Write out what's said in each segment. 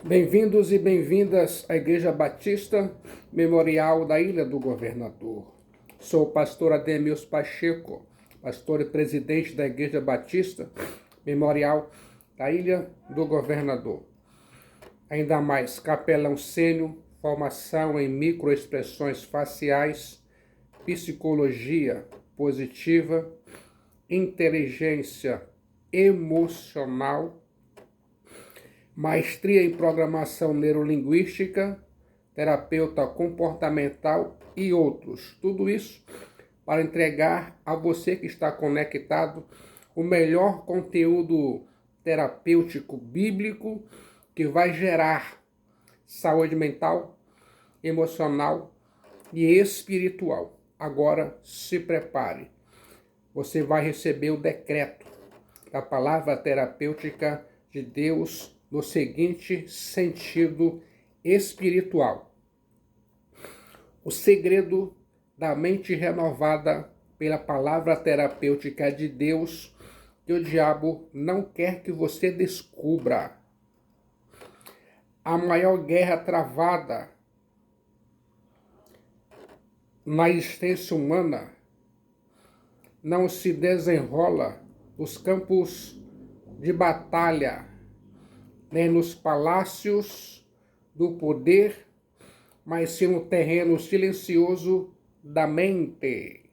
Bem-vindos e bem-vindas à Igreja Batista Memorial da Ilha do Governador. Sou o pastor Ademils Pacheco, pastor e presidente da Igreja Batista Memorial da Ilha do Governador. Ainda mais, capelão sênior, formação em microexpressões faciais, psicologia positiva, inteligência emocional, maestria em programação neurolinguística, terapeuta comportamental e outros. Tudo isso para entregar a você que está conectado o melhor conteúdo terapêutico bíblico que vai gerar saúde mental, emocional e espiritual. Agora se prepare. Você vai receber o decreto da palavra terapêutica de Deus no seguinte sentido espiritual: o segredo da mente renovada pela palavra terapêutica de Deus que o diabo não quer que você descubra. A maior guerra travada na existência humana não se desenrola nos campos de batalha, nem nos palácios do poder, mas sim no terreno silencioso da mente.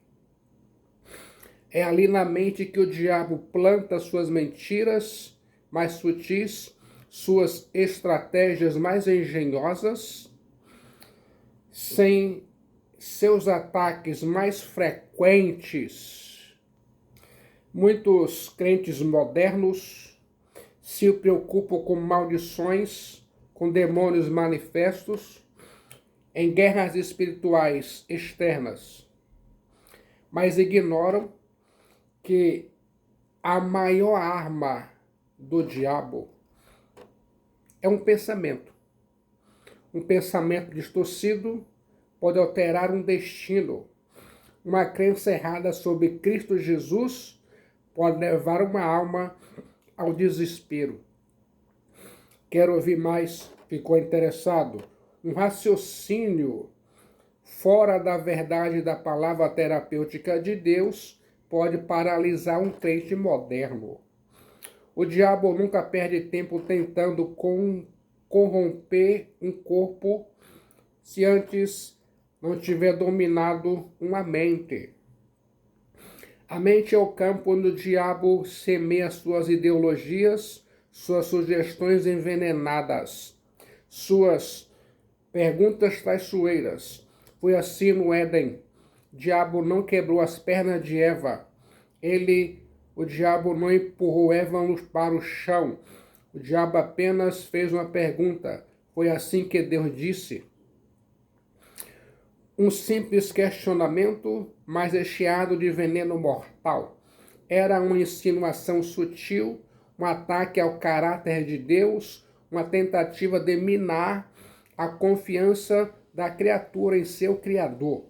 É ali na mente que o diabo planta suas mentiras mais sutis, suas estratégias mais engenhosas, sem seus ataques mais frequentes. Muitos crentes modernos se preocupam com maldições, com demônios manifestos, em guerras espirituais externas, mas ignoram que a maior arma do diabo é um pensamento. Um pensamento distorcido pode alterar um destino. Uma crença errada sobre Cristo Jesus pode levar uma alma ao desespero. Quer ouvir mais? Ficou interessado? Um raciocínio fora da verdade da palavra terapêutica de Deus pode paralisar um crente moderno. O diabo nunca perde tempo tentando corromper um corpo se antes não tiver dominado uma mente. A mente é o campo onde o diabo semeia suas ideologias, suas sugestões envenenadas, suas perguntas traiçoeiras. Foi assim no Éden. O diabo não quebrou as pernas de Eva. O diabo não empurrou Eva para o chão. O diabo apenas fez uma pergunta. Foi assim que Deus disse. Um simples questionamento, mas recheado de veneno mortal. Era uma insinuação sutil, um ataque ao caráter de Deus, uma tentativa de minar a confiança da criatura em seu Criador.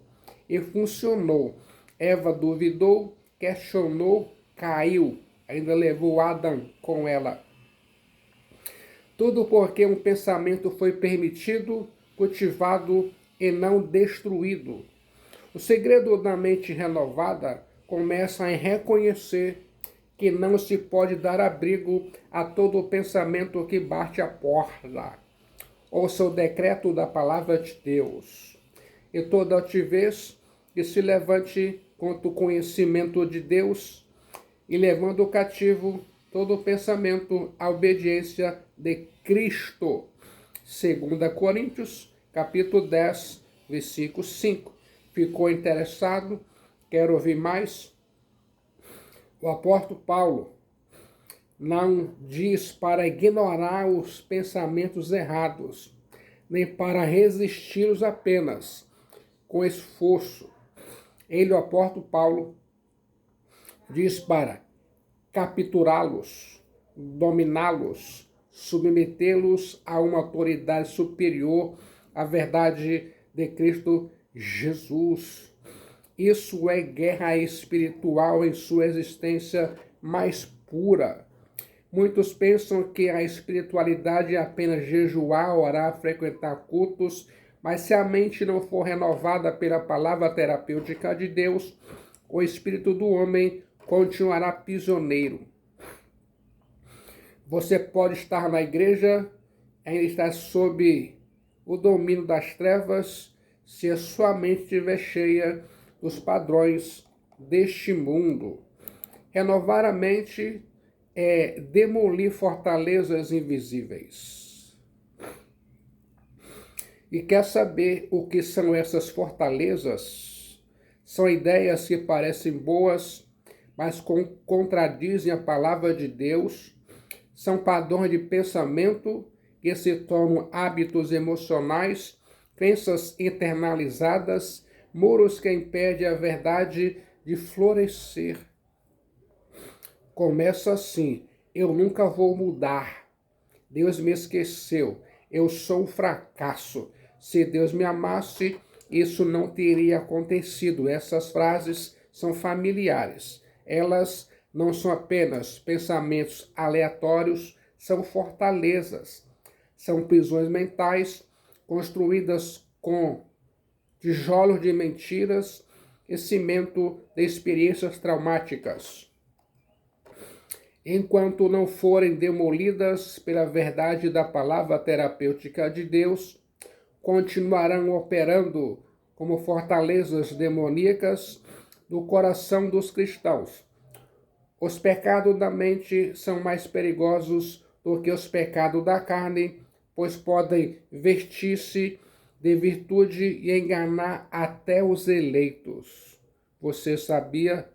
E funcionou. Eva duvidou, questionou, caiu. Ainda levou Adão com ela. Tudo porque um pensamento foi permitido, cultivado e não destruído. O segredo da mente renovada começa em reconhecer que não se pode dar abrigo a todo pensamento que bate a porta. Ouça o decreto da palavra de Deus. E toda altivez que se levante contra o conhecimento de Deus, e levando cativo todo pensamento à obediência de Cristo. 2 Coríntios, capítulo 10, versículo 5. Ficou interessado? Quer ouvir mais? O apóstolo Paulo não diz para ignorar os pensamentos errados, nem para resisti-los apenas com esforço. Ele, o apóstolo Paulo, diz para capturá-los, dominá-los, submetê-los a uma autoridade superior à verdade de Cristo Jesus. Isso é guerra espiritual em sua existência mais pura. Muitos pensam que a espiritualidade é apenas jejuar, orar, frequentar cultos, mas se a mente não for renovada pela palavra terapêutica de Deus, o espírito do homem continuará prisioneiro. Você pode estar na igreja, ainda estar sob o domínio das trevas, se a sua mente estiver cheia dos padrões deste mundo. Renovar a mente é demolir fortalezas invisíveis. E quer saber o que são essas fortalezas? São ideias que parecem boas, mas contradizem a palavra de Deus. São padrões de pensamento que se tornam hábitos emocionais, crenças internalizadas, muros que impedem a verdade de florescer. Começa assim: eu nunca vou mudar. Deus me esqueceu. Eu sou um fracasso. Se Deus me amasse, isso não teria acontecido. Essas frases são familiares. Elas não são apenas pensamentos aleatórios, são fortalezas. São prisões mentais construídas com tijolos de mentiras e cimento de experiências traumáticas. Enquanto não forem demolidas pela verdade da palavra terapêutica de Deus, continuarão operando como fortalezas demoníacas no coração dos cristãos. Os pecados da mente são mais perigosos do que os pecados da carne, pois podem vestir-se de virtude e enganar até os eleitos. Você sabia?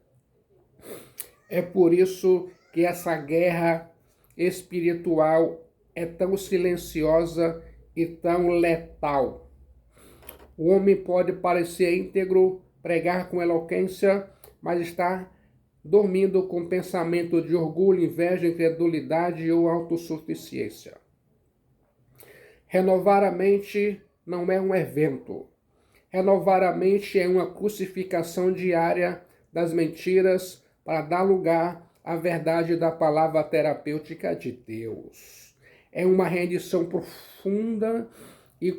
É por isso que essa guerra espiritual é tão silenciosa e tão letal. O homem pode parecer íntegro, pregar com eloquência, mas está dormindo com pensamento de orgulho, inveja, incredulidade ou autossuficiência. Renovar a mente não é um evento. Renovar a mente é uma crucificação diária das mentiras para dar lugar à verdade da palavra terapêutica de Deus. É uma rendição profunda e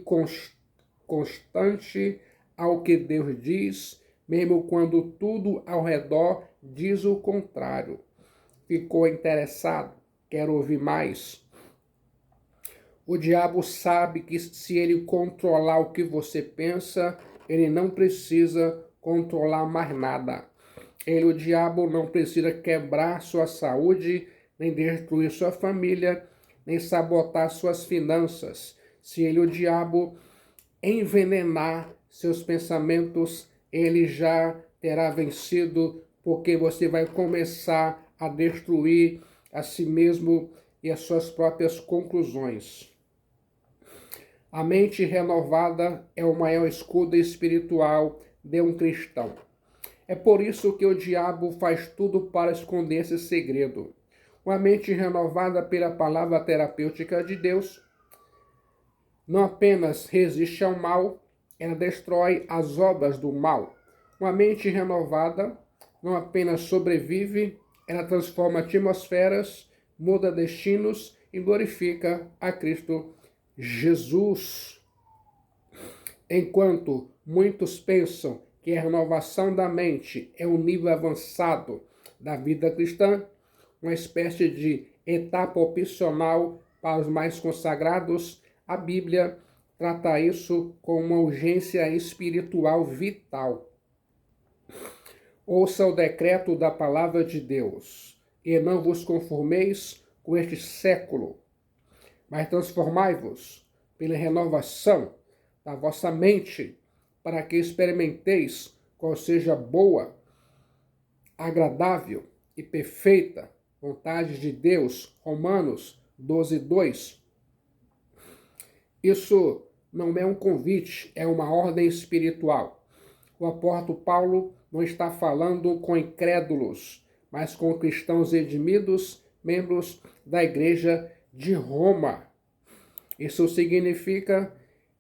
constante ao que Deus diz, mesmo quando tudo ao redor diz o contrário. Ficou interessado? Quer ouvir mais? O diabo sabe que se ele controlar o que você pensa, ele não precisa controlar mais nada. O diabo não precisa quebrar sua saúde, nem destruir sua família, nem sabotar suas finanças. Se o diabo envenenar seus pensamentos, ele já terá vencido, porque você vai começar a destruir a si mesmo e as suas próprias conclusões. A mente renovada é o maior escudo espiritual de um cristão. É por isso que o diabo faz tudo para esconder esse segredo. Uma mente renovada pela palavra terapêutica de Deus não apenas resiste ao mal, ela destrói as obras do mal. Uma mente renovada não apenas sobrevive, ela transforma atmosferas, muda destinos e glorifica a Cristo Jesus. Enquanto muitos pensam que a renovação da mente é um nível avançado da vida cristã, uma espécie de etapa opcional para os mais consagrados, a Bíblia trata isso como uma urgência espiritual vital. Ouça o decreto da palavra de Deus, e não vos conformeis com este século, mas transformai-vos pela renovação da vossa mente, para que experimenteis qual seja boa, agradável e perfeita vontade de Deus. Romanos 12:2. Isso não é um convite, é uma ordem espiritual. O apóstolo Paulo não está falando com incrédulos, mas com cristãos redimidos, membros da igreja de Roma. Isso significa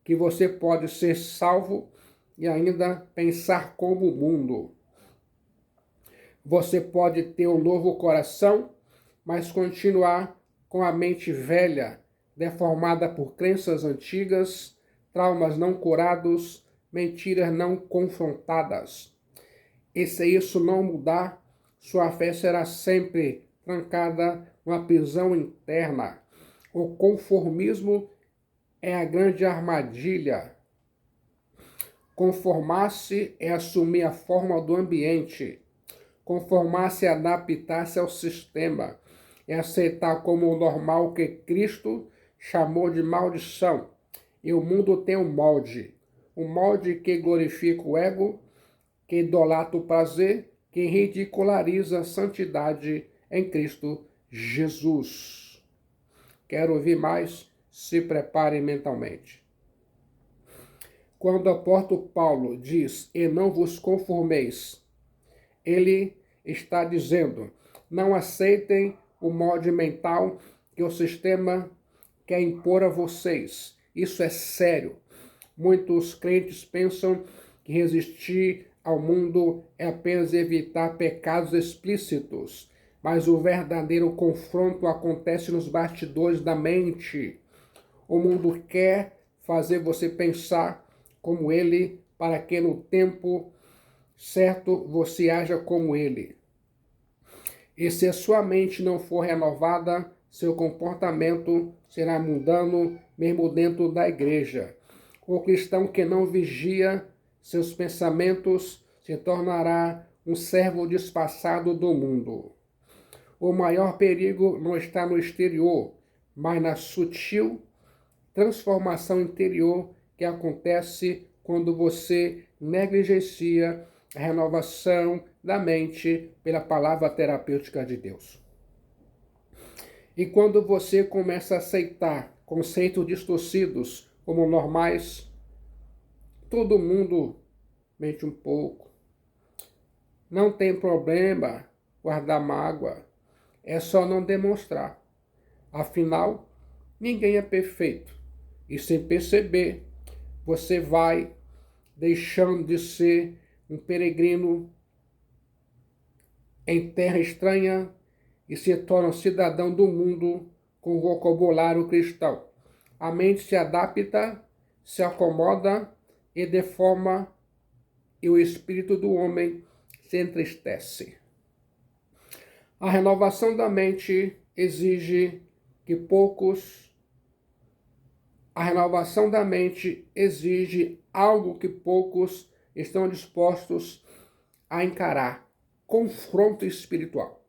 que você pode ser salvo e ainda pensar como o mundo. Você pode ter um novo coração mas continuar com a mente velha, deformada por crenças antigas, traumas não curados, mentiras não confrontadas. E se isso não mudar, sua fé será sempre trancada numa prisão interna. O conformismo é a grande armadilha. Conformar-se é assumir a forma do ambiente. Conformar-se é adaptar-se ao sistema. É aceitar como normal o que Cristo chamou de maldição. E o mundo tem um molde. Um molde que glorifica o ego, que idolatra o prazer, que ridiculariza a santidade em Cristo Jesus. Quer ouvir mais? Se prepare mentalmente. Quando o apóstolo Paulo diz, e não vos conformeis, ele está dizendo, não aceitem o molde mental que o sistema quer impor a vocês. Isso é sério. Muitos crentes pensam que resistir ao mundo é apenas evitar pecados explícitos, mas o verdadeiro confronto acontece nos bastidores da mente. O mundo quer fazer você pensar como ele, para que no tempo certo você haja como ele. E se a sua mente não for renovada, seu comportamento será mundano, mesmo dentro da igreja. O cristão que não vigia seus pensamentos se tornará um servo disfarçado do mundo. O maior perigo não está no exterior, mas na sutil transformação interior que acontece quando você negligencia a renovação da mente pela palavra terapêutica de Deus. E quando você começa a aceitar conceitos distorcidos como normais, todo mundo mente um pouco. Não tem problema guardar mágoa, é só não demonstrar. Afinal, ninguém é perfeito. E sem perceber, você vai deixando de ser um peregrino em terra estranha e se torna um cidadão do mundo com vocabulário cristão. A mente se adapta, se acomoda e deforma, e o espírito do homem se entristece. A renovação da mente exige que poucos A renovação da mente exige algo que poucos estão dispostos a encarar: confronto espiritual.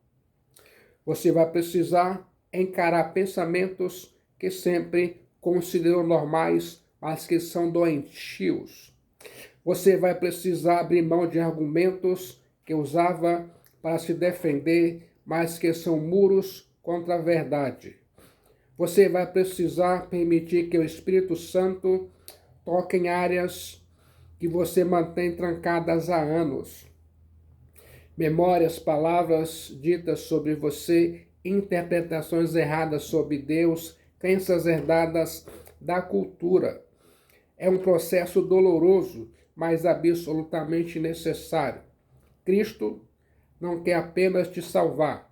Você vai precisar encarar pensamentos que sempre considerou normais, mas que são doentios. Você vai precisar abrir mão de argumentos que usava para se defender, mas que são muros contra a verdade. Você vai precisar permitir que o Espírito Santo toque em áreas que você mantém trancadas há anos. Memórias, palavras ditas sobre você, interpretações erradas sobre Deus, crenças herdadas da cultura. É um processo doloroso, mas absolutamente necessário. Cristo não quer apenas te salvar.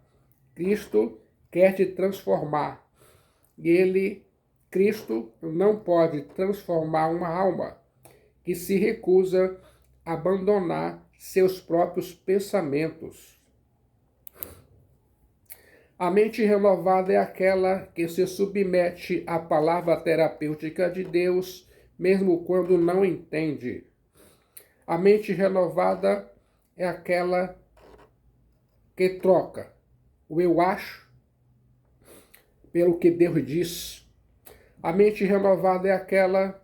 Cristo quer te transformar. E Cristo, não pode transformar uma alma que se recusa a abandonar seus próprios pensamentos. A mente renovada é aquela que se submete à palavra terapêutica de Deus, mesmo quando não entende. A mente renovada é aquela que troca o eu acho pelo que Deus diz. A mente renovada é aquela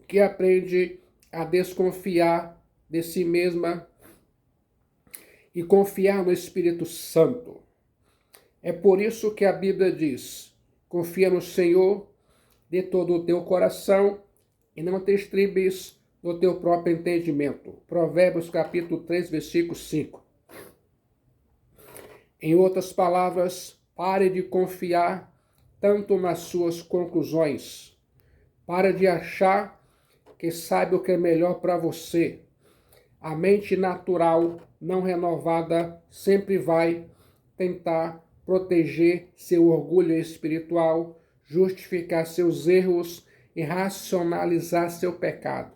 que aprende a desconfiar de si mesma e confiar no Espírito Santo. É por isso que a Bíblia diz: confia no Senhor de todo o teu coração e não te estribes no teu próprio entendimento. Provérbios capítulo 3, versículo 5. Em outras palavras, pare de confiar tanto nas suas conclusões. Pare de achar que sabe o que é melhor para você. A mente natural, não renovada, sempre vai tentar proteger seu orgulho espiritual, justificar seus erros e racionalizar seu pecado.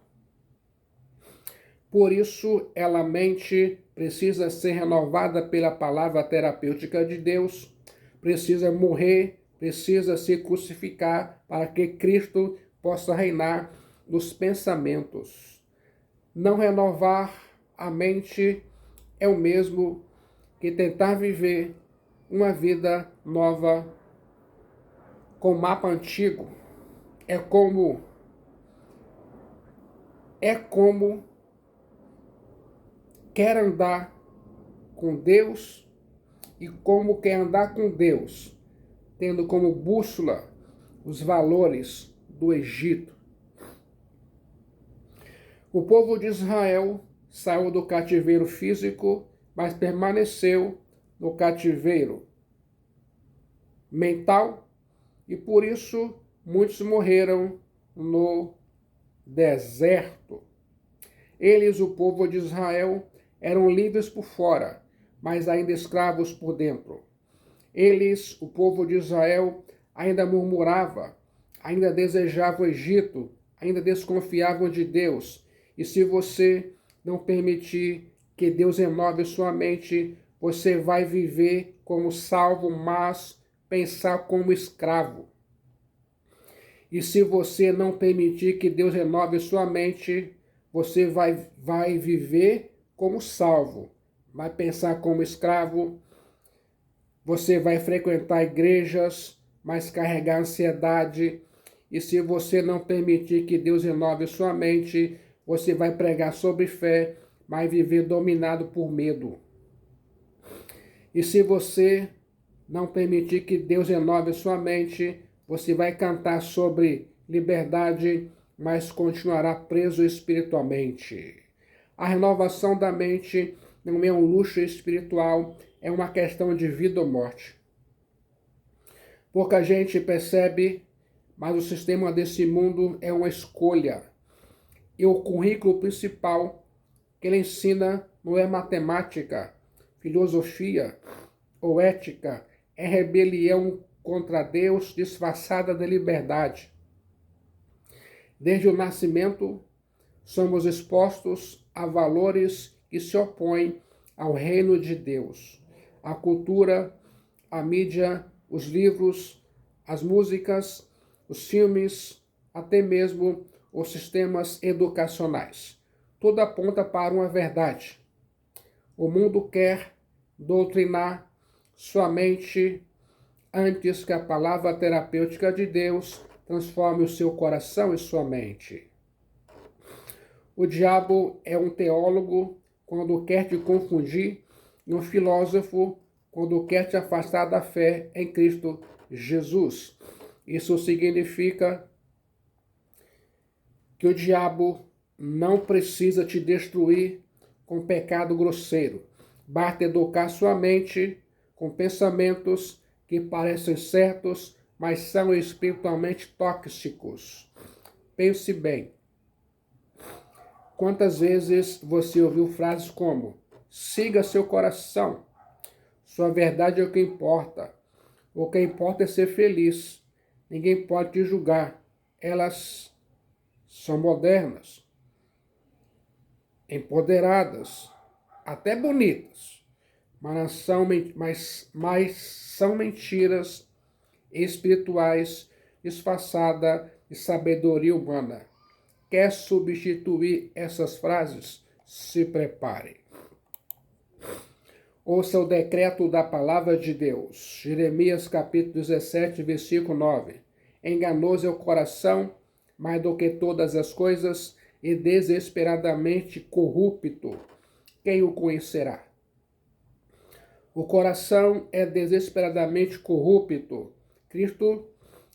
Por isso, ela mente precisa ser renovada pela palavra terapêutica de Deus, precisa morrer, precisa se crucificar para que Cristo possa reinar nos pensamentos. Não renovar a mente é o mesmo que tentar viver uma vida nova com mapa antigo. É como quer andar com Deus e como quer andar com Deus, tendo como bússola os valores do Egito. O povo de Israel saiu do cativeiro físico, mas permaneceu no cativeiro mental, e por isso muitos morreram no deserto. Eles, o povo de Israel, eram livres por fora, mas ainda escravos por dentro. Eles, o povo de Israel, ainda murmurava, ainda desejava o Egito, ainda desconfiavam de Deus. E se você não permitir que Deus renove sua mente, você vai viver como salvo, mas pensar como escravo. E se você não permitir que Deus renove sua mente, você vai viver como salvo, vai pensar como escravo, você vai frequentar igrejas, mas carregar ansiedade. E se você não permitir que Deus renove sua mente, você vai pregar sobre fé, mas viver dominado por medo. E se você não permitir que Deus renove sua mente, você vai cantar sobre liberdade, mas continuará preso espiritualmente. A renovação da mente não é um luxo espiritual, é uma questão de vida ou morte. Pouca gente percebe, mas o sistema desse mundo é uma escolha. E o currículo principal que ele ensina não é matemática, filosofia ou ética, é rebelião contra Deus disfarçada de liberdade. Desde o nascimento, somos expostos a valores que se opõem ao reino de Deus. A cultura, a mídia, os livros, as músicas, os filmes, até mesmo os sistemas educacionais. Tudo aponta para uma verdade. O mundo quer doutrinar sua mente antes que a palavra terapêutica de Deus transforme o seu coração e sua mente. O diabo é um teólogo quando quer te confundir e um filósofo quando quer te afastar da fé em Cristo Jesus. Isso significa que o diabo não precisa te destruir com pecado grosseiro. Basta educar sua mente com pensamentos que parecem certos, mas são espiritualmente tóxicos. Pense bem. Quantas vezes você ouviu frases como: siga seu coração, sua verdade é o que importa, o que importa é ser feliz, ninguém pode te julgar. Elas são modernas, empoderadas, até bonitas, mas são mentiras espirituais disfarçadas de sabedoria humana. Quer substituir essas frases? Se prepare. Ouça o decreto da palavra de Deus. Jeremias capítulo 17, versículo 9. Enganoso é o coração, mais do que todas as coisas, e desesperadamente corrupto. Quem o conhecerá? O coração é desesperadamente corrupto. Cristo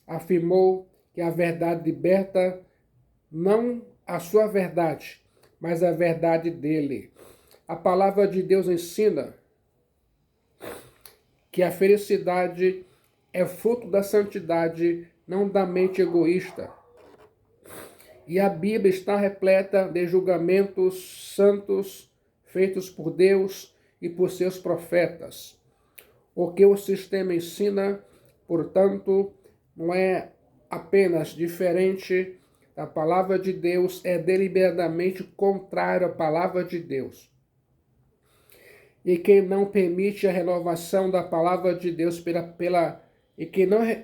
afirmou que a verdade liberta, não a sua verdade, mas a verdade dele. A palavra de Deus ensina que a felicidade é fruto da santidade, não da mente egoísta. E a Bíblia está repleta de julgamentos santos feitos por Deus e por seus profetas. O que o sistema ensina, portanto, não é apenas diferente da palavra de Deus, é deliberadamente contrário à palavra de Deus. E quem não permite a renovação da palavra de Deus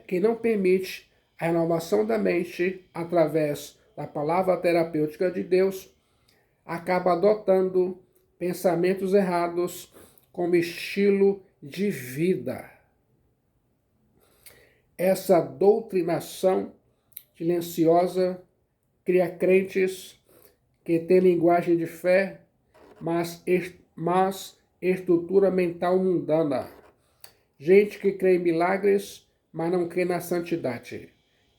quem não permite a renovação da mente através da palavra terapêutica de Deus, acaba adotando pensamentos errados como estilo de vida. Essa doutrinação silenciosa cria crentes que têm linguagem de fé, mas estrutura mental mundana. Gente que crê em milagres, mas não crê na santidade.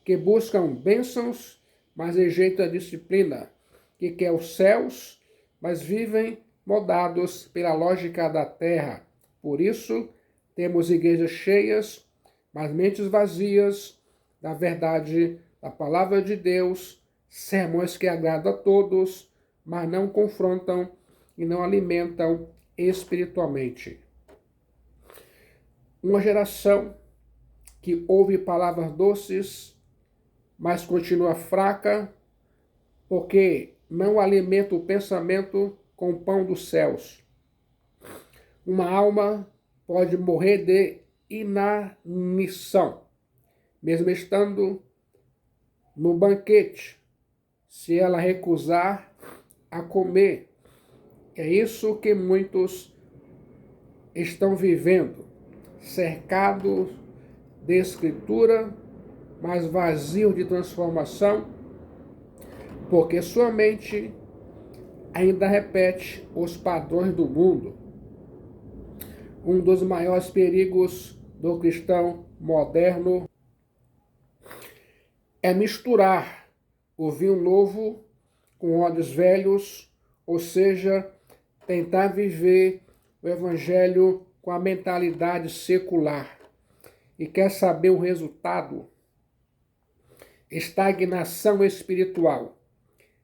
Que buscam bênçãos, mas rejeitam a disciplina. Que quer os céus, mas vivem moldados pela lógica da terra. Por isso, temos igrejas cheias, mas mentes vazias da verdade, da palavra de Deus, sermões que agradam a todos, mas não confrontam e não alimentam espiritualmente. Uma geração que ouve palavras doces, mas continua fraca, porque não alimenta o pensamento com o pão dos céus. Uma alma pode morrer de inanição, mesmo estando no banquete, se ela recusar a comer. É isso que muitos estão vivendo, cercados de escritura, mas vazios de transformação, porque sua mente ainda repete os padrões do mundo. Um dos maiores perigos do cristão moderno é misturar o vinho novo com óleos velhos, ou seja, tentar viver o evangelho com a mentalidade secular. E quer saber o resultado? Estagnação espiritual,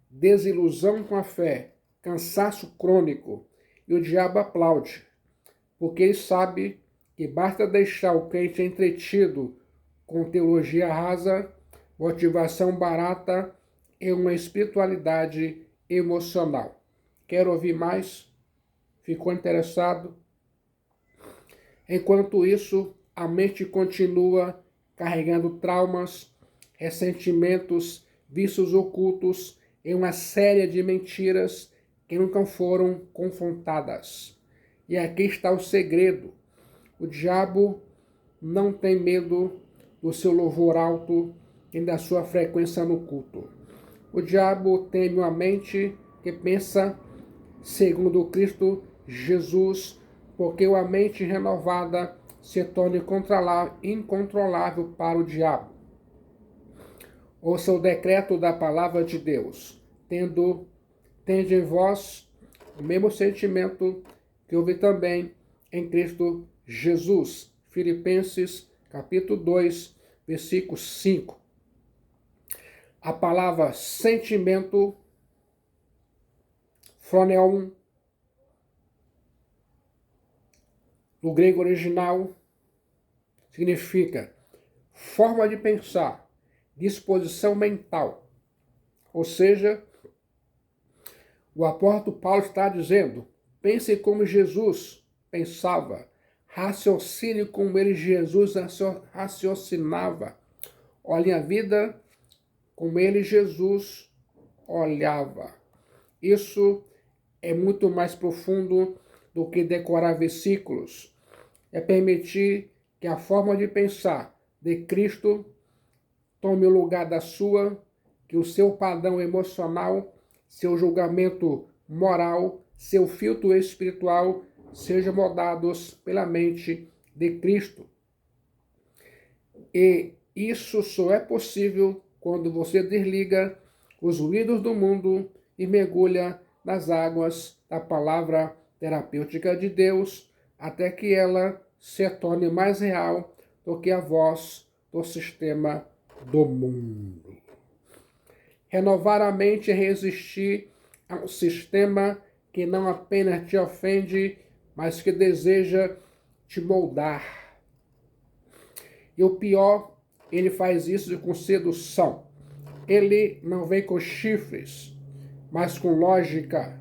desilusão com a fé, cansaço crônico, e o diabo aplaude, porque ele sabe que basta deixar o crente entretido com teologia rasa, motivação barata e uma espiritualidade emocional. Quer ouvir mais? Ficou interessado? Enquanto isso, a mente continua carregando traumas, ressentimentos, vícios ocultos e uma série de mentiras que nunca foram confrontadas. E aqui está o segredo. O diabo não tem medo do seu louvor alto e da sua frequência no culto. O diabo teme uma mente que pensa segundo Cristo Jesus, porque a mente renovada se torna incontrolável para o diabo. Ouça o decreto da palavra de Deus, tende em vós o mesmo sentimento que houve também em Cristo Jesus. Filipenses capítulo 2, versículo 5. A palavra sentimento, phroneon, no grego original, significa forma de pensar, disposição mental. Ou seja, o apóstolo Paulo está dizendo, pense como Jesus pensava, raciocine como ele, Jesus, raciocinava. Olhe a vida como ele, Jesus, olhava. Isso é muito mais profundo do que decorar versículos. É permitir que a forma de pensar de Cristo tome o lugar da sua, que o seu padrão emocional, seu julgamento moral, seu filtro espiritual sejam moldados pela mente de Cristo. E isso só é possível quando você desliga os ruídos do mundo e mergulha nas águas da palavra terapêutica de Deus, até que ela se torne mais real do que a voz do sistema do mundo. Renovar a mente é resistir a um sistema que não apenas te ofende, mas que deseja te moldar. E o pior, ele faz isso com sedução. Ele não vem com chifres, mas com lógica.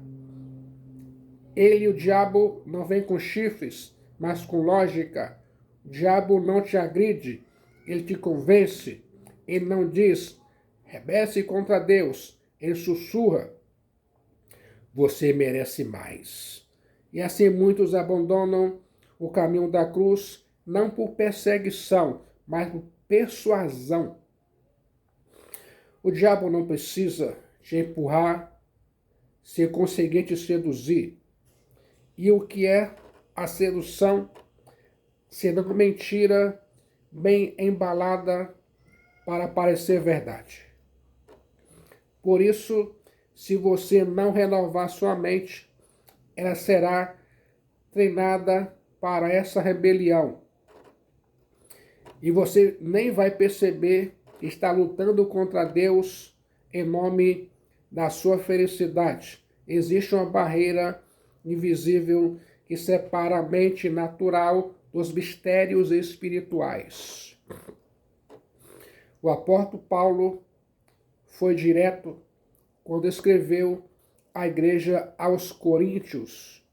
Ele, o diabo, não vem com chifres, mas com lógica. O diabo não te agride, ele te convence. Ele não diz, rebelde contra Deus. Ele sussurra, você merece mais. E assim muitos abandonam o caminho da cruz, não por perseguição, mas por persuasão. O diabo não precisa te empurrar se conseguir te seduzir. E o que é a sedução? Sendo mentira bem embalada para parecer verdade. Por isso, se você não renovar sua mente, ela será treinada para essa rebelião. E você nem vai perceber que está lutando contra Deus em nome da sua felicidade. Existe uma barreira invisível que separa a mente natural dos mistérios espirituais. O apóstolo Paulo foi direto quando escreveu à igreja aos Coríntios.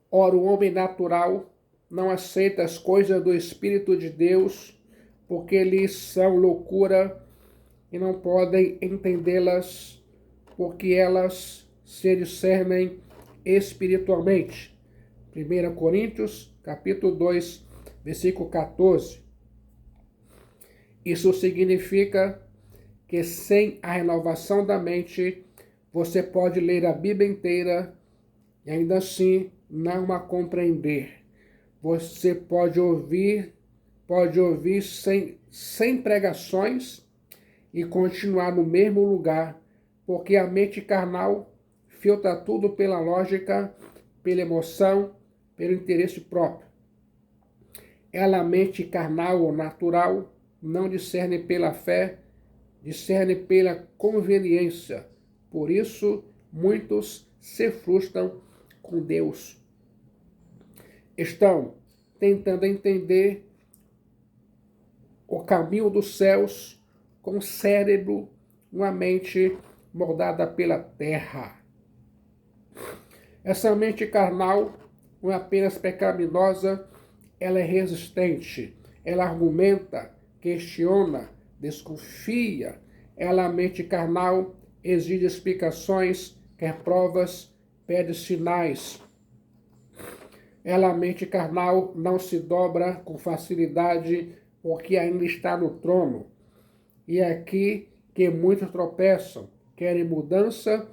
Ora, o homem natural não aceita as coisas do Espírito de Deus, porque lhes são loucura e não podem entendê-las, porque elas se discernem espiritualmente. 1 Coríntios, capítulo 2, versículo 14. Isso significa que sem a renovação da mente, você pode ler a Bíblia inteira e ainda assim não a compreender. Você pode ouvir sem pregações e continuar no mesmo lugar, porque a mente carnal filtra tudo pela lógica, pela emoção, pelo interesse próprio. Ela, a mente carnal ou natural, não discerne pela fé, discerne pela conveniência. Por isso, muitos se frustram com Deus. Estão tentando entender o caminho dos céus com o cérebro, uma mente moldada pela terra. Essa mente carnal não é apenas pecaminosa, ela é resistente, ela argumenta, questiona, desconfia. Ela, a mente carnal, exige explicações, quer provas, pede sinais. Ela, a mente carnal, não se dobra com facilidade porque ainda está no trono. E é aqui que muitos tropeçam, querem mudança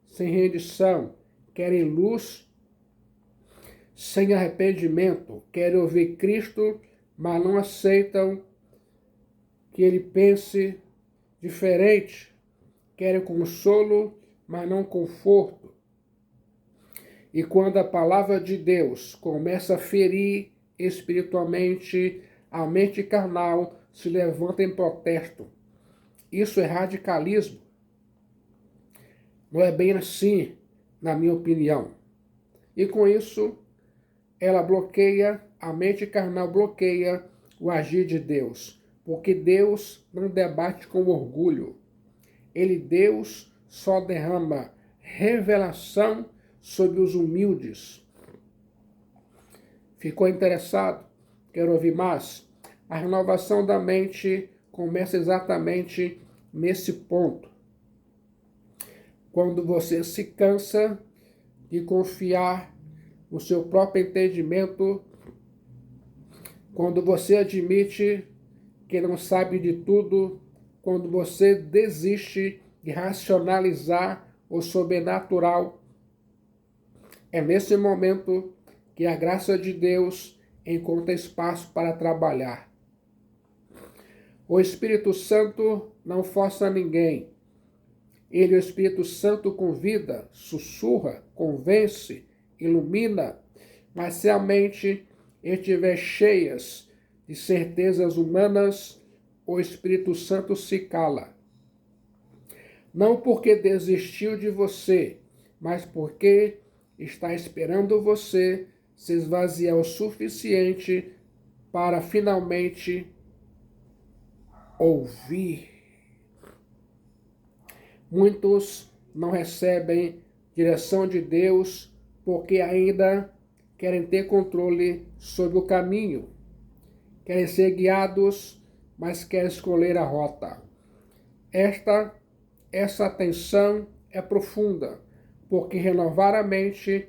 sem rendição, querem luz sem arrependimento, querem ouvir Cristo, mas não aceitam que ele pense diferente, querem consolo, mas não conforto. E quando a palavra de Deus começa a ferir espiritualmente, a mente carnal se levanta em protesto. Isso é radicalismo. Não é bem assim, na minha opinião. E com isso, ela bloqueia, a mente carnal bloqueia o agir de Deus. Porque Deus não debate com orgulho. Deus só derrama revelação sobre os humildes. Ficou interessado? Quer ouvir mais? A renovação da mente começa exatamente nesse ponto. Quando você se cansa de confiar no seu próprio entendimento, quando você admite que não sabe de tudo, quando você desiste de racionalizar o sobrenatural, é nesse momento que a graça de Deus encontra espaço para trabalhar. O Espírito Santo não força ninguém. Ele, o Espírito Santo, convida, sussurra, convence, ilumina, mas se a mente estiver cheia de certezas humanas, o Espírito Santo se cala. Não porque desistiu de você, mas porque está esperando você se esvaziar o suficiente para finalmente ouvir. Muitos não recebem direção de Deus porque ainda querem ter controle sobre o caminho, querem ser guiados, mas querem escolher a rota. Essa tensão é profunda, porque renovar a mente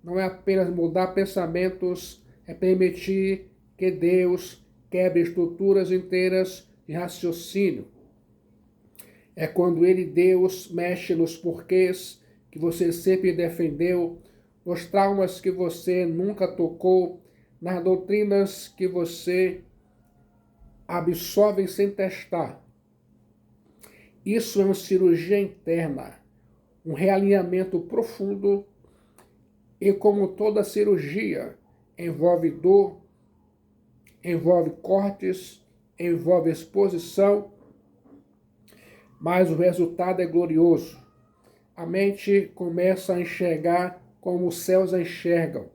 não é apenas mudar pensamentos, é permitir que Deus quebre estruturas inteiras de raciocínio. É quando Deus, mexe nos porquês que você sempre defendeu, nos traumas que você nunca tocou, nas doutrinas que você absorve sem testar. Isso é uma cirurgia interna, um realinhamento profundo e, como toda cirurgia, envolve dor, envolve cortes, envolve exposição, mas o resultado é glorioso. A mente começa a enxergar como os céus a enxergam.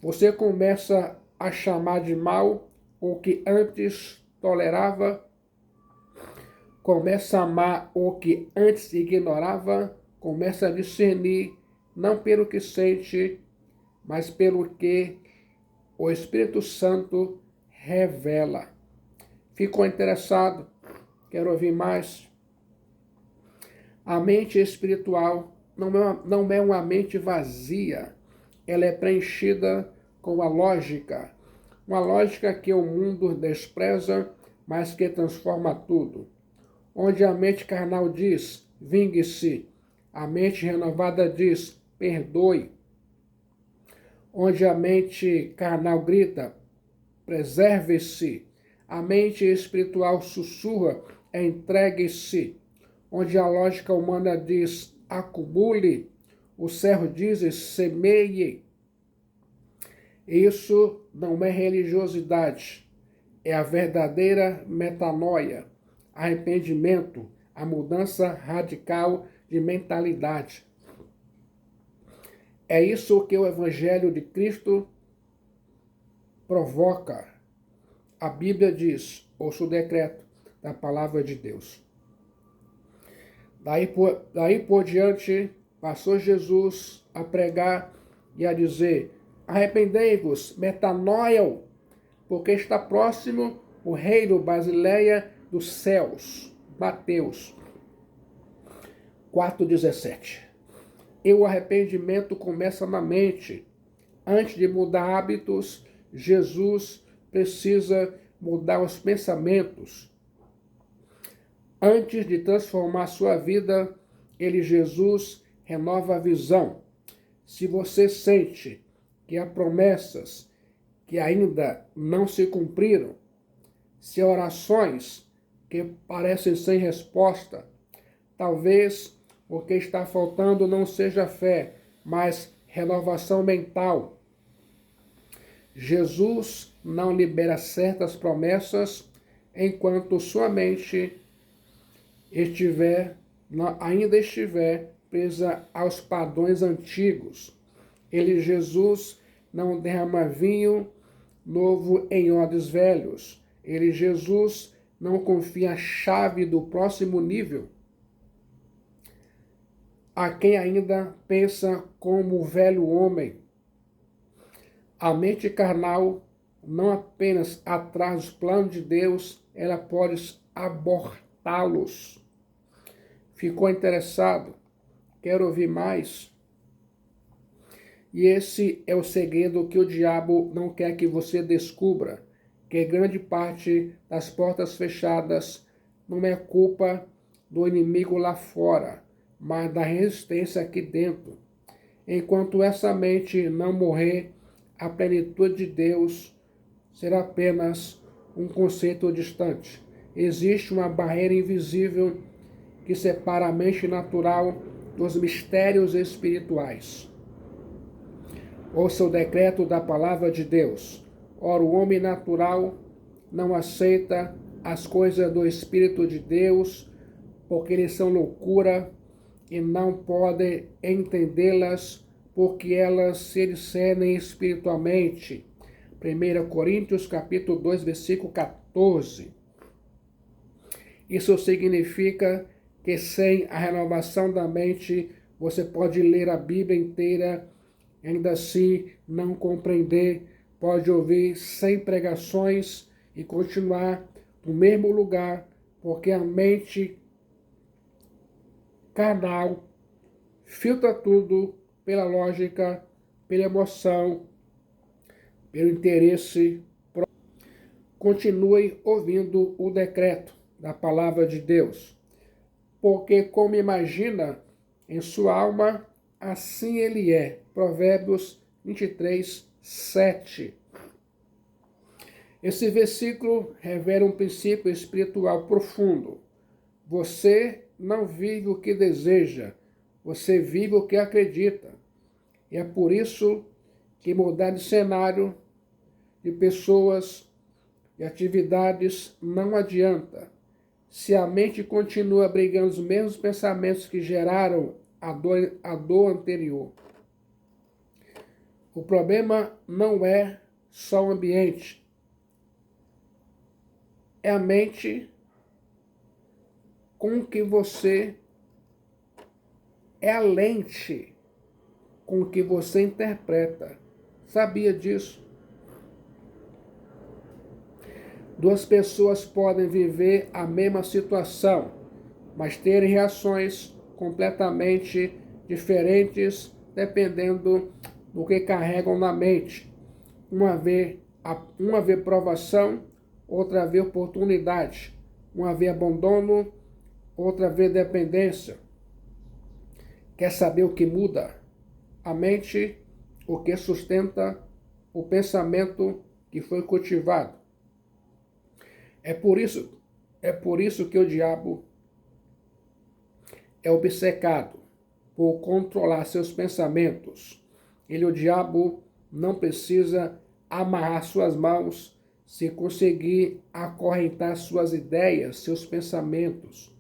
Você começa a chamar de mal o que antes tolerava, começa a amar o que antes ignorava, começa a discernir não pelo que sente, mas pelo que o Espírito Santo revela. Ficou interessado? Quer ouvir mais? A mente espiritual não é uma mente vazia. Ela é preenchida com a lógica. Uma lógica que o mundo despreza, mas que transforma tudo. Onde a mente carnal diz, vingue-se. A mente renovada diz, perdoe. Onde a mente carnal grita, preserve-se. A mente espiritual sussurra, entregue-se. Onde a lógica humana diz, acumule. O servo diz, semeie. Isso não é religiosidade. É a verdadeira metanoia, arrependimento, a mudança radical de mentalidade. É isso que o Evangelho de Cristo provoca. A Bíblia diz, ouça o decreto da palavra de Deus. Daí por diante, passou Jesus a pregar e a dizer, arrependei-vos, metanoia, porque está próximo o reino Basileia dos céus. Mateus 4,17. E o arrependimento começa na mente. Antes de mudar hábitos, Jesus precisa mudar os pensamentos. Antes de transformar sua vida, Jesus, renova a visão. Se você sente que há promessas que ainda não se cumpriram, se há orações que parecem sem resposta, talvez o que está faltando não seja fé, mas renovação mental. Jesus não libera certas promessas enquanto sua mente ainda estiver presa aos padrões antigos. Jesus, não derrama vinho novo em odres velhos. Jesus, não confia a chave do próximo nível a quem ainda pensa como o velho homem. A mente carnal não apenas atrás dos planos de Deus, ela pode abortá-los. Ficou interessado? Quer ouvir mais? E esse é o segredo que o diabo não quer que você descubra, que grande parte das portas fechadas não é culpa do inimigo lá fora, mas da resistência aqui dentro. Enquanto essa mente não morrer, a plenitude de Deus será apenas um conceito distante. Existe uma barreira invisível que separa a mente natural dos mistérios espirituais. Ouça o decreto da palavra de Deus. Ora, o homem natural não aceita as coisas do Espírito de Deus, porque eles são loucura e não pode entendê-las, porque elas se discernem espiritualmente. 1 Coríntios capítulo 2, versículo 14. Isso significa que sem a renovação da mente, você pode ler a Bíblia inteira, ainda assim não compreender, pode ouvir 100 pregações e continuar no mesmo lugar, porque a mente carnal filtra tudo pela lógica, pela emoção, pelo interesse. Continue ouvindo o decreto da palavra de Deus, porque como imagina em sua alma, assim ele é. Provérbios 23, 7. Esse versículo revela um princípio espiritual profundo. Você não vive o que deseja, você vive o que acredita. E é por isso que mudar de cenário, de pessoas e atividades não adianta. Se a mente continua abrigando os mesmos pensamentos que geraram a dor anterior. O problema não é só o ambiente, é a mente com que você, é a lente com que você interpreta. Sabia disso? Duas pessoas podem viver a mesma situação, mas terem reações completamente diferentes dependendo do que carregam na mente. Uma vê provação, outra vê oportunidade. Uma vê abandono, outra vê dependência. Quer saber o que muda? A mente, o que sustenta o pensamento que foi cultivado. É por isso que o diabo é obcecado por controlar seus pensamentos. O diabo, não precisa amarrar suas mãos se conseguir acorrentar suas ideias, seus pensamentos.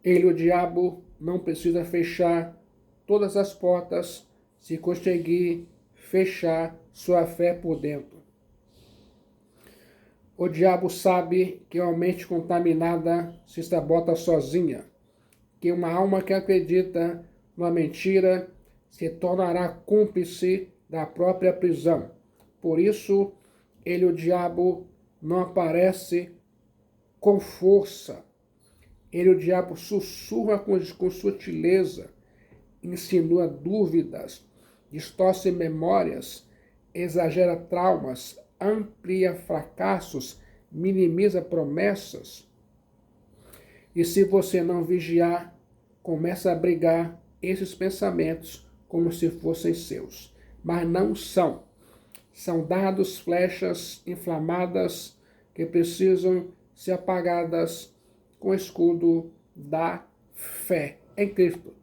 O diabo, não precisa fechar todas as portas se conseguir fechar sua fé por dentro. O diabo sabe que uma mente contaminada se sabota sozinha, que uma alma que acredita numa mentira se tornará cúmplice da própria prisão. Por isso, o diabo, não aparece com força. O diabo sussurra com sutileza, insinua dúvidas, distorce memórias, exagera traumas, amplia fracassos, minimiza promessas. E se você não vigiar, começa a abrigar esses pensamentos como se fossem seus. Mas não são. São dardos, flechas inflamadas que precisam ser apagadas com o escudo da fé em Cristo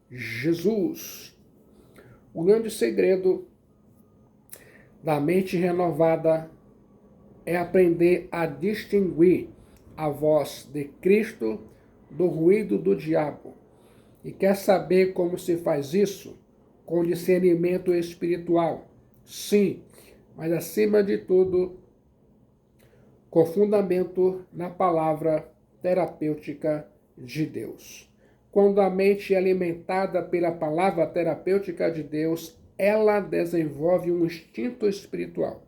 Jesus. O grande segredo da mente renovada é aprender a distinguir a voz de Cristo do ruído do diabo. E quer saber como se faz isso? Com discernimento espiritual. Sim, mas acima de tudo, com fundamento na palavra terapêutica de Deus. Quando a mente é alimentada pela palavra terapêutica de Deus, ela desenvolve um instinto espiritual.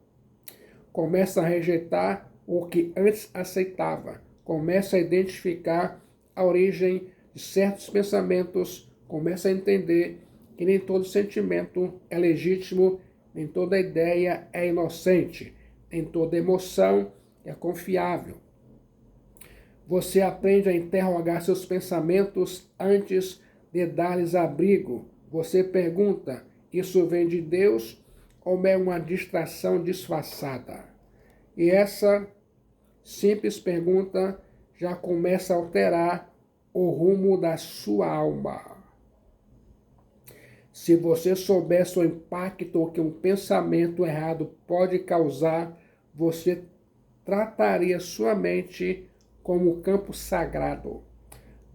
Começa a rejeitar o que antes aceitava. Começa a identificar a origem de certos pensamentos. Começa a entender que nem todo sentimento é legítimo, nem toda ideia é inocente, nem toda emoção é confiável. Você aprende a interrogar seus pensamentos antes de dar-lhes abrigo. Você pergunta: isso vem de Deus ou é uma distração disfarçada? E essa simples pergunta já começa a alterar o rumo da sua alma. Se você soubesse o impacto que um pensamento errado pode causar, você trataria sua mente como campo sagrado.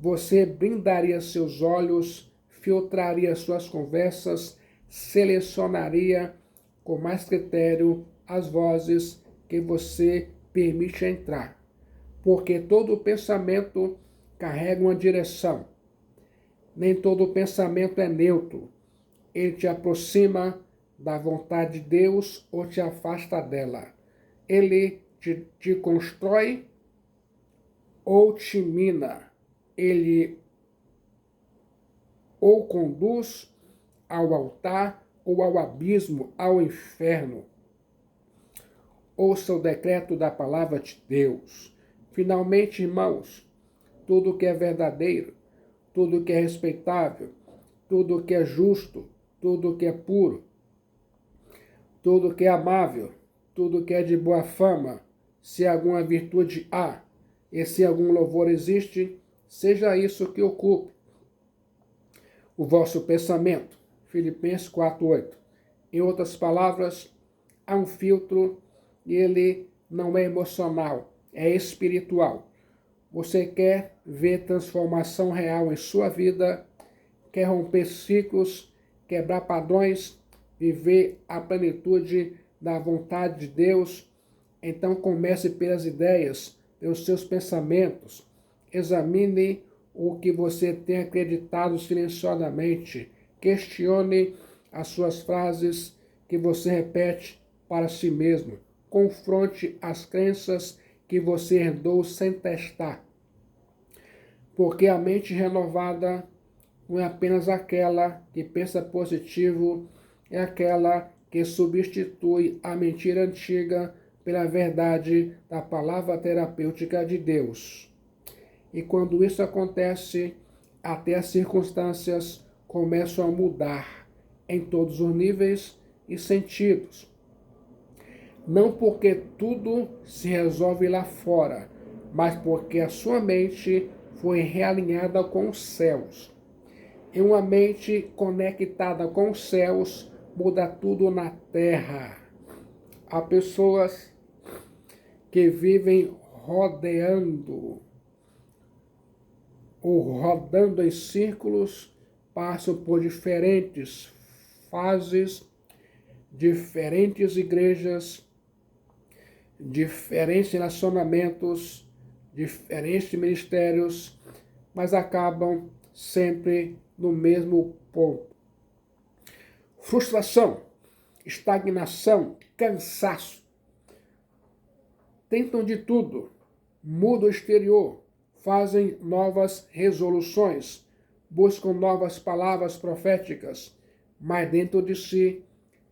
Você blindaria seus olhos, filtraria suas conversas, selecionaria com mais critério as vozes que você permite entrar. Porque todo pensamento carrega uma direção. Nem todo pensamento é neutro. Ele te aproxima da vontade de Deus ou te afasta dela. Ele te constrói ou te mina. Ele ou conduz ao altar ou ao abismo, ao inferno. Ouça o decreto da palavra de Deus. Finalmente, irmãos, tudo que é verdadeiro, tudo que é respeitável, tudo que é justo, tudo que é puro, tudo que é amável, tudo que é de boa fama, se alguma virtude há, e se algum louvor existe, seja isso que ocupe o vosso pensamento. Filipenses 4:8. Em outras palavras, há um filtro e ele não é emocional, é espiritual. Você quer ver transformação real em sua vida, quer romper ciclos, quebrar padrões, viver a plenitude da vontade de Deus, então comece pelas ideias, pelos seus pensamentos. Examine o que você tem acreditado silenciosamente. Questione as suas frases que você repete para si mesmo. Confronte as crenças que você herdou sem testar. Porque a mente renovada não é apenas aquela que pensa positivo, é aquela que substitui a mentira antiga pela verdade da palavra terapêutica de Deus. E quando isso acontece, até as circunstâncias começam a mudar em todos os níveis e sentidos. Não porque tudo se resolve lá fora, mas porque a sua mente foi realinhada com os céus. E uma mente conectada com os céus muda tudo na terra. Há pessoas que vivem rodeando ou rodando em círculos, passam por diferentes fases, diferentes igrejas, diferentes relacionamentos, diferentes ministérios, mas acabam sempre no mesmo ponto. Frustração, estagnação, cansaço. Tentam de tudo, mudam o exterior, fazem novas resoluções, buscam novas palavras proféticas, mas dentro de si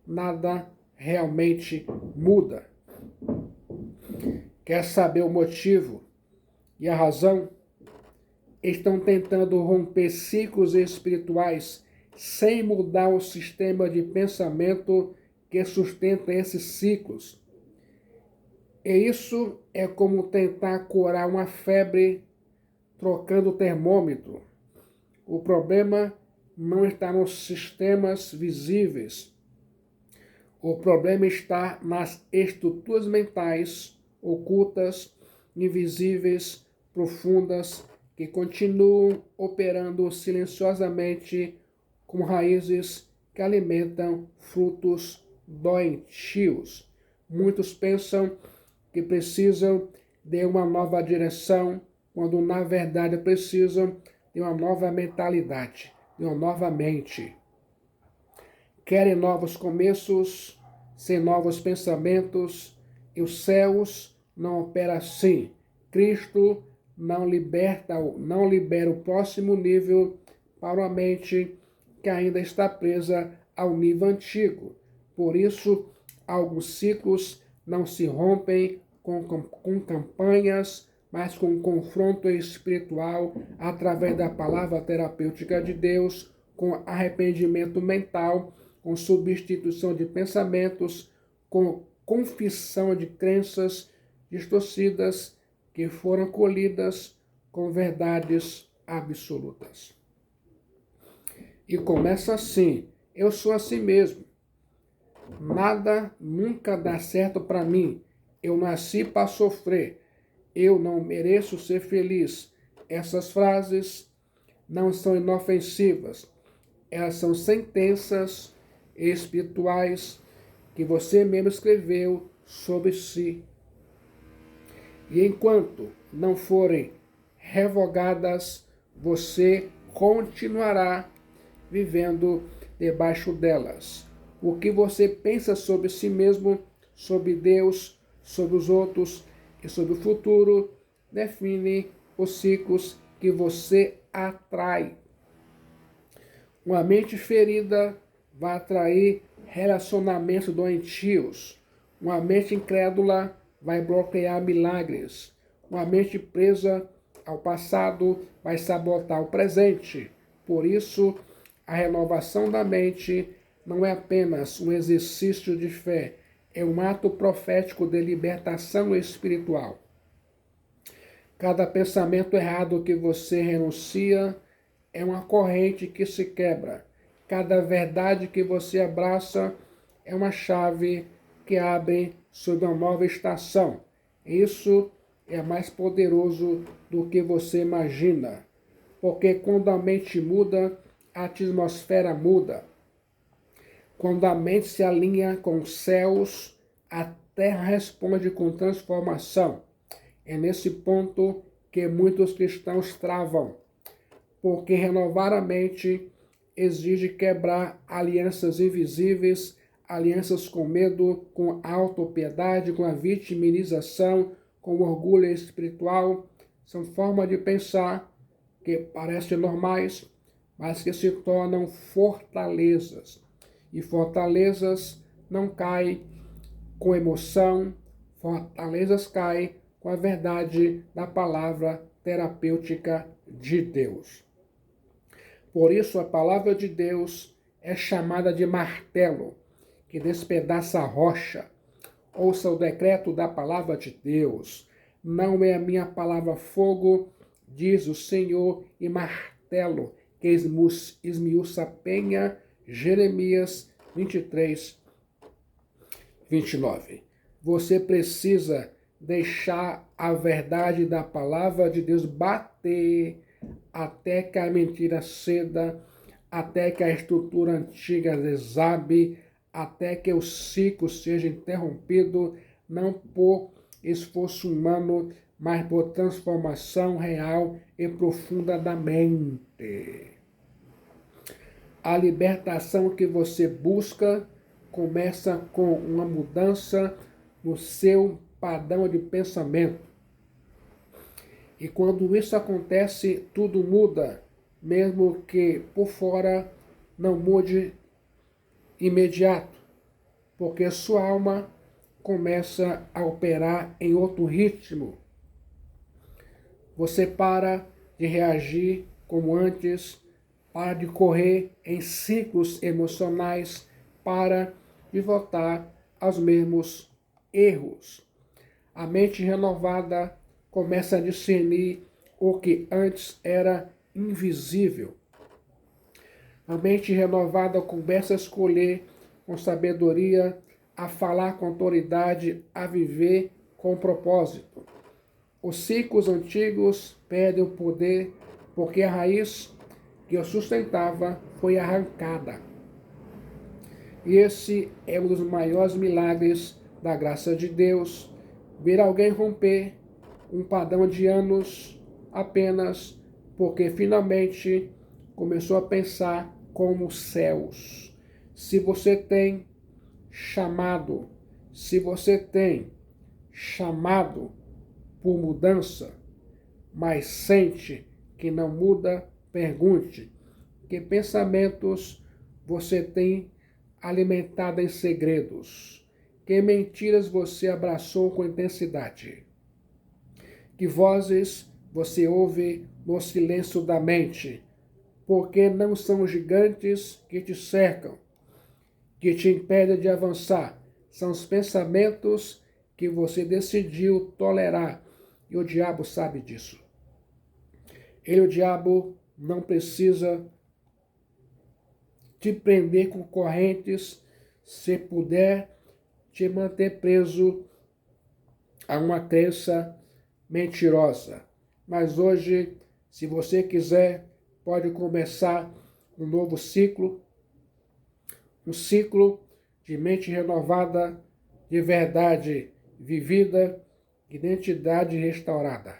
nada realmente muda. Quer saber o motivo e a razão? Estão tentando romper ciclos espirituais sem mudar o sistema de pensamento que sustenta esses ciclos. E isso é como tentar curar uma febre trocando o termômetro. O problema não está nos sistemas visíveis. O problema está nas estruturas mentais ocultas, invisíveis, profundas, que continuam operando silenciosamente com raízes que alimentam frutos doentios. Muitos pensam que precisam de uma nova direção, quando na verdade precisam de uma nova mentalidade, de uma nova mente. Querem novos começos, sem novos pensamentos, e os céus não operam assim. Cristo não libera o próximo nível para uma mente que ainda está presa ao nível antigo. Por isso, alguns ciclos não se rompem com campanhas, mas com confronto espiritual através da palavra terapêutica de Deus, com arrependimento mental, com substituição de pensamentos, com confissão de crenças distorcidas que foram colhidas com verdades absolutas. E começa assim: eu sou assim mesmo. Nada nunca dá certo para mim. Eu nasci para sofrer. Eu não mereço ser feliz. Essas frases não são inofensivas. Elas são sentenças espirituais que você mesmo escreveu sobre si. E enquanto não forem revogadas, você continuará vivendo debaixo delas. O que você pensa sobre si mesmo, sobre Deus, sobre os outros e sobre o futuro define os ciclos que você atrai. Uma mente ferida vai atrair relacionamentos doentios. Uma mente incrédula vai bloquear milagres. Uma mente presa ao passado vai sabotar o presente. Por isso, a renovação da mente não é apenas um exercício de fé, é um ato profético de libertação espiritual. Cada pensamento errado que você renuncia é uma corrente que se quebra. Cada verdade que você abraça é uma chave que abre sob uma nova estação. Isso é mais poderoso do que você imagina. Porque quando a mente muda, a atmosfera muda. Quando a mente se alinha com os céus, a terra responde com transformação. É nesse ponto que muitos cristãos travam, porque renovar a mente exige quebrar alianças invisíveis, alianças com medo, com autopiedade, com a vitimização, com orgulho espiritual. São formas de pensar que parecem normais, mas que se tornam fortalezas. E fortalezas não caem com emoção, fortalezas caem com a verdade da palavra terapêutica de Deus. Por isso a palavra de Deus é chamada de martelo, que despedaça a rocha. Ouça o decreto da palavra de Deus. Não é a minha palavra fogo, diz o Senhor, e martelo, que esmiuça a penha. Jeremias 23, 29. Você precisa deixar a verdade da palavra de Deus bater até que a mentira ceda, até que a estrutura antiga desabe, até que o ciclo seja interrompido, não por esforço humano, mas por transformação real e profunda da mente. A libertação que você busca começa com uma mudança no seu padrão de pensamento. E quando isso acontece, tudo muda, mesmo que por fora não mude imediato, porque sua alma começa a operar em outro ritmo. Você para de reagir como antes, para de correr em ciclos emocionais, para de voltar aos mesmos erros. A mente renovada começa a discernir o que antes era invisível. A mente renovada começa a escolher com sabedoria, a falar com autoridade, a viver com propósito. Os ciclos antigos perdem o poder porque a raiz que o sustentava foi arrancada. E esse é um dos maiores milagres da graça de Deus, ver alguém romper um padrão de anos apenas porque finalmente começou a pensar como os céus. Se você tem chamado por mudança, mas sente que não muda, pergunte: que pensamentos você tem alimentado em segredos? Que mentiras você abraçou com intensidade? Que vozes você ouve no silêncio da mente? Porque não são os gigantes que te cercam, que te impedem de avançar. São os pensamentos que você decidiu tolerar. E o diabo sabe disso. O diabo, não precisa te prender com correntes se puder te manter preso a uma crença mentirosa. Mas hoje, se você quiser, pode começar um novo ciclo, um ciclo de mente renovada, de verdade vivida, identidade restaurada.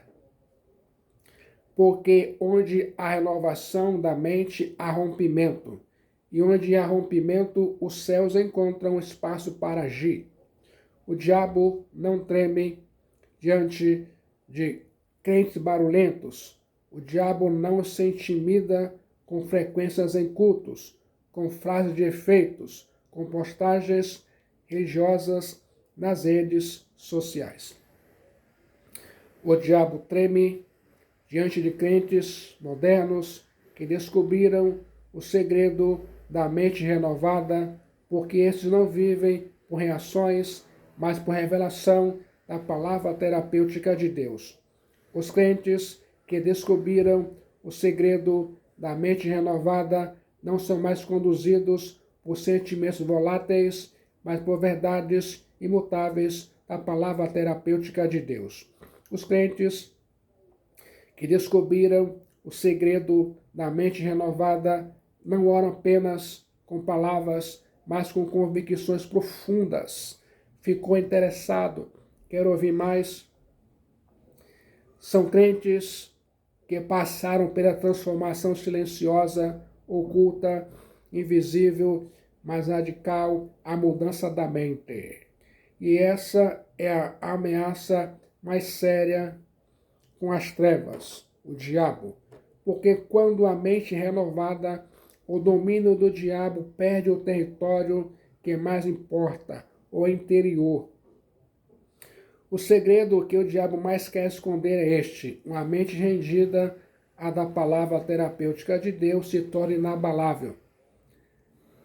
Porque onde há renovação da mente, há rompimento. E onde há rompimento, os céus encontram espaço para agir. O diabo não treme diante de crentes barulhentos. O diabo não se intimida com frequências em cultos, com frases de efeitos, com postagens religiosas nas redes sociais. O diabo treme diante de crentes modernos que descobriram o segredo da mente renovada, porque estes não vivem por reações, mas por revelação da palavra terapêutica de Deus. Os crentes que descobriram o segredo da mente renovada não são mais conduzidos por sentimentos voláteis, mas por verdades imutáveis da palavra terapêutica de Deus. Os crentes que descobriram o segredo da mente renovada não oram apenas com palavras, mas com convicções profundas. Ficou interessado, quer ouvir mais? São crentes que passaram pela transformação silenciosa, oculta, invisível, mas radical, a mudança da mente. E essa é a ameaça mais séria com as trevas, o diabo. Porque quando a mente é renovada, o domínio do diabo perde o território que mais importa, o interior. O segredo que o diabo mais quer esconder é este: uma mente rendida à da palavra terapêutica de Deus se torna inabalável.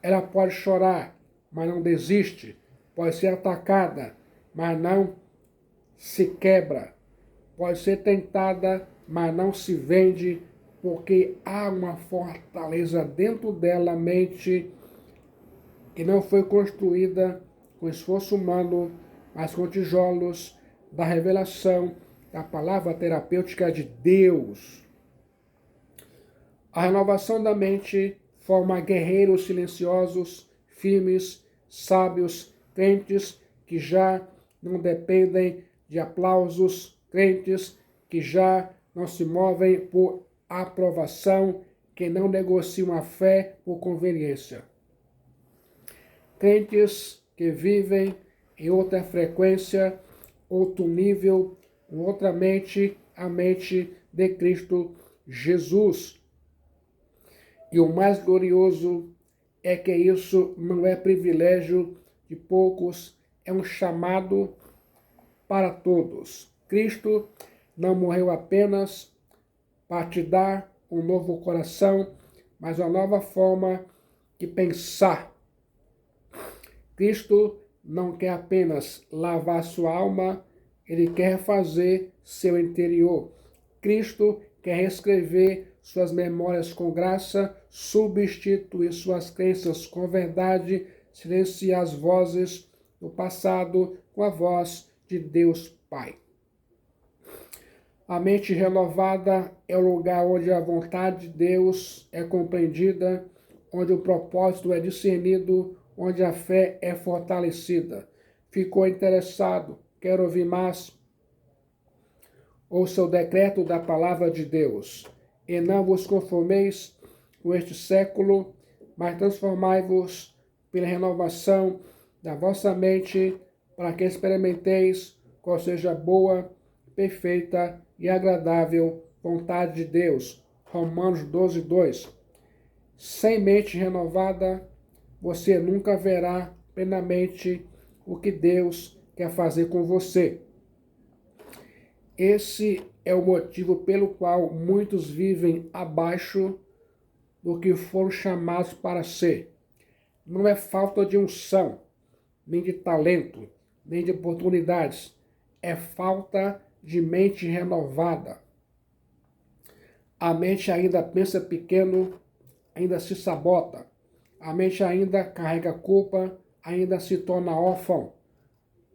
Ela pode chorar, mas não desiste. Pode ser atacada, mas não se quebra. Pode ser tentada, mas não se vende, porque há uma fortaleza dentro dela, mente, que não foi construída com esforço humano, mas com tijolos da revelação da palavra terapêutica de Deus. A renovação da mente forma guerreiros silenciosos, firmes, sábios, crentes que já não dependem de aplausos, crentes que já não se movem por aprovação, que não negociam a fé por conveniência. Crentes que vivem em outra frequência, outro nível, outra mente, a mente de Cristo Jesus. E o mais glorioso é que isso não é privilégio de poucos, é um chamado para todos. Cristo não morreu apenas para te dar um novo coração, mas uma nova forma de pensar. Cristo não quer apenas lavar sua alma, ele quer fazer seu interior. Cristo quer reescrever suas memórias com graça, substituir suas crenças com verdade, silenciar as vozes do passado com a voz de Deus Pai. A mente renovada é o lugar onde a vontade de Deus é compreendida, onde o propósito é discernido, onde a fé é fortalecida. Ficou interessado? Quer ouvir mais? Ouça o decreto da palavra de Deus. E não vos conformeis com este século, mas transformai-vos pela renovação da vossa mente, para que experimenteis qual seja a boa, perfeita e agradável vontade de Deus. Romanos 12, 2. Sem mente renovada, você nunca verá plenamente o que Deus quer fazer com você. Esse é o motivo pelo qual muitos vivem abaixo do que foram chamados para ser. Não é falta de unção, nem de talento, nem de oportunidades. É falta de mente renovada. A mente ainda pensa pequeno, ainda se sabota. A mente ainda carrega culpa, ainda se torna órfão.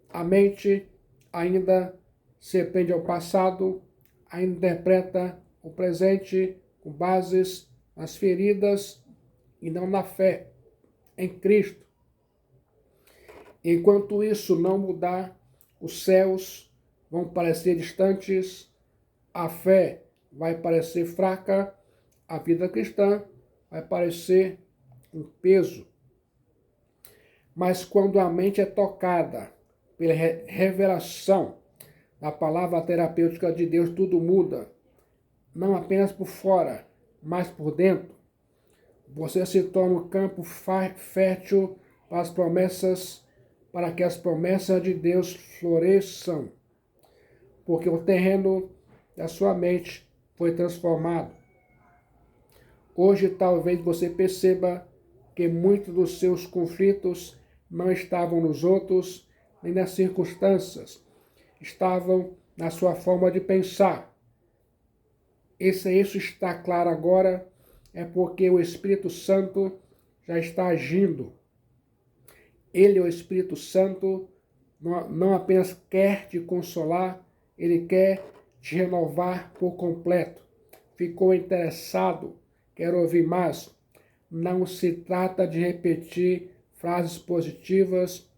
A mente ainda se prende ao passado, ainda interpreta o presente com bases nas feridas e não na fé em Cristo. Enquanto isso não mudar, os céus vão parecer distantes, a fé vai parecer fraca, a vida cristã vai parecer um peso. Mas quando a mente é tocada pela revelação da palavra terapêutica de Deus, tudo muda. Não apenas por fora, mas por dentro. Você se torna um campo fértil para as promessas, para que as promessas de Deus floresçam. Porque o terreno da sua mente foi transformado. Hoje talvez você perceba que muitos dos seus conflitos não estavam nos outros, nem nas circunstâncias. Estavam na sua forma de pensar. Isso está claro agora, é porque o Espírito Santo já está agindo. Ele, o Espírito Santo, não apenas quer te consolar, ele quer te renovar por completo. Ficou interessado, quer ouvir mais. Não se trata de repetir frases positivas,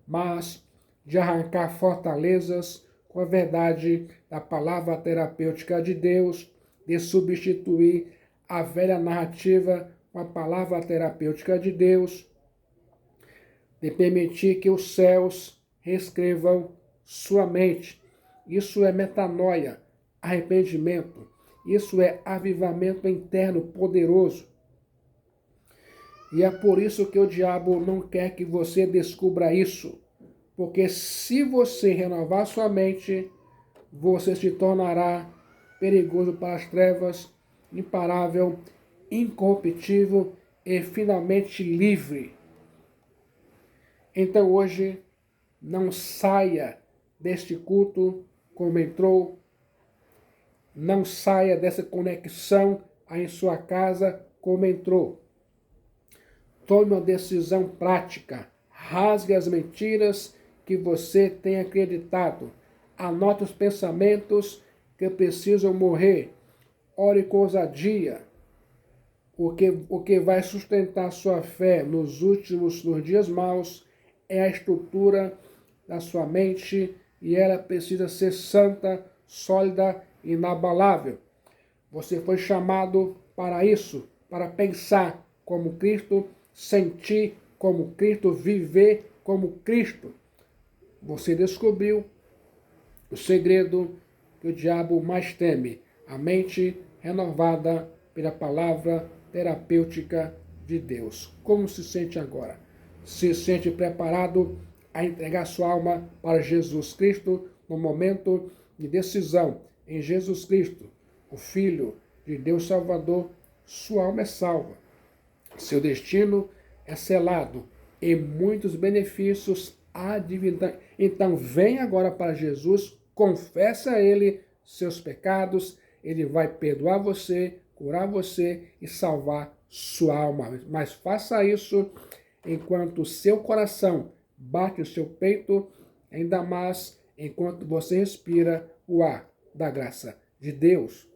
mas de arrancar fortalezas com a verdade da palavra terapêutica de Deus, de substituir a velha narrativa com a palavra terapêutica de Deus, de permitir que os céus reescrevam sua mente. Isso é metanoia, arrependimento. Isso é avivamento interno poderoso. E é por isso que o diabo não quer que você descubra isso. Porque se você renovar sua mente, você se tornará perigoso para as trevas, imparável, incorruptível e finalmente livre. Então hoje, não saia deste culto como entrou, não saia dessa conexão aí em sua casa como entrou. Tome uma decisão prática, rasgue as mentiras que você tem acreditado, anote os pensamentos que precisam morrer, ore com ousadia. O que vai sustentar sua fé nos dias maus é a estrutura da sua mente e ela precisa ser santa, sólida e inabalável. Você foi chamado para isso, para pensar como Cristo, sentir como Cristo, viver como Cristo. Você descobriu o segredo que o diabo mais teme, a mente renovada pela palavra terapêutica de Deus. Como se sente agora? Se sente preparado a entregar sua alma para Jesus Cristo no momento de decisão em Jesus Cristo, o Filho de Deus Salvador? Sua alma é salva. Seu destino é selado e muitos benefícios há de vir. Então vem agora para Jesus, confessa a Ele seus pecados, Ele vai perdoar você, curar você e salvar sua alma. Mas faça isso enquanto o seu coração bate o seu peito, ainda mais enquanto você respira o ar da graça de Deus.